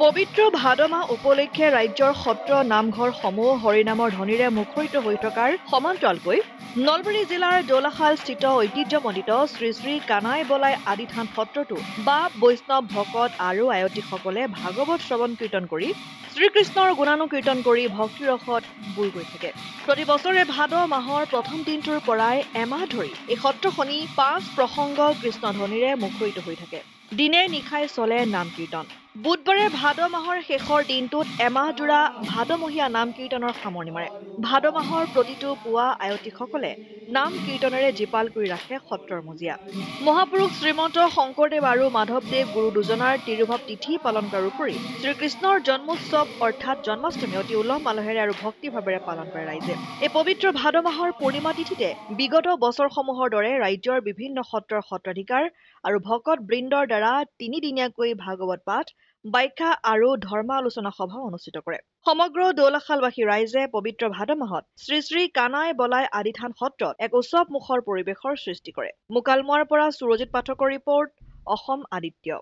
পবিত্ৰ ভাদ মাহ উপলক্ষে ৰাজ্যৰ সত্ৰ নামঘৰ সমূহ হৰিনামৰ ধ্বনিৰে মুখৰিত হৈ থকাৰ সমান্তৰালকৈ নলবাৰী জিলাৰ দৌলাশালস্থিত ঐতিহ্যমণ্ডিত শ্ৰী শ্ৰী কানাই বলাই আদি থান সত্ৰতো বা বৈষ্ণৱ ভকত আৰু আয়তীসকলে ভাগৱত শ্ৰৱণ কীৰ্তন কৰি শ্ৰীকৃষ্ণৰ গুণানুকীৰ্তন কৰি ভক্তিৰসত বুৰ গৈ থাকে। প্ৰতি বছৰে ভাদ মাহৰ প্ৰথম দিনটোৰ পৰাই এমাহ ধৰি এই সত্ৰখনি ৫ প্ৰসংগ কৃষ্ণধ্বনিৰে মুখৰিত হৈ থাকে। দিনে নিশাই চলে নাম কীৰ্তন। বুধবাৰে ভাদ মাহৰ শেষৰ দিনটোত এমাহজোৰা ভাদমহীয়া নাম কীৰ্তনৰ সামৰণি মাৰে। ভাদ মাহৰ প্ৰতিটো পুৱা আয়তীসকলে নাম কীৰ্তনেৰে জীপাল কৰি ৰাখে সত্ৰৰ মজিয়া। মহাপুৰুষ শ্ৰীমন্ত শংকৰদেৱ আৰু মাধৱদেৱ গুৰু দুজনাৰ তিৰুভাৱ তিথি পালন কৰাৰ উপৰি শ্ৰীকৃষ্ণৰ জন্মোৎসৱ অৰ্থাৎ জন্মাষ্টমী অতি উলহ মালহেৰে আৰু ভক্তিভাৱেৰে পালন কৰে ৰাইজে। এই পবিত্ৰ ভাদ মাহৰ পূৰ্ণিমা তিথিতে বিগত বছৰসমূহৰ দৰে ৰাজ্যৰ বিভিন্ন সত্ৰৰ সত্ৰাধিকাৰ আৰু ভকত বৃন্দৰ দ্বাৰা তিনিদিনীয়াকৈ ভাগৱত পাঠ, ব্যাখ্যা আৰু ধৰ্মালোচনা সভা অনুষ্ঠিত কৰে। সমগ্ৰ দৌলাশালবাসী ৰাইজে পবিত্ৰ ভাদ মাহত শ্ৰী শ্ৰী কানাই বলাই আদি থান সত্ৰত এক উৎসৱমুখৰ পৰিৱেশৰ সৃষ্টি কৰে। মুকালমুৱাৰ পৰা সুৰজিৎ পাঠকৰ ৰিপৰ্ট, অসম আদিত্য।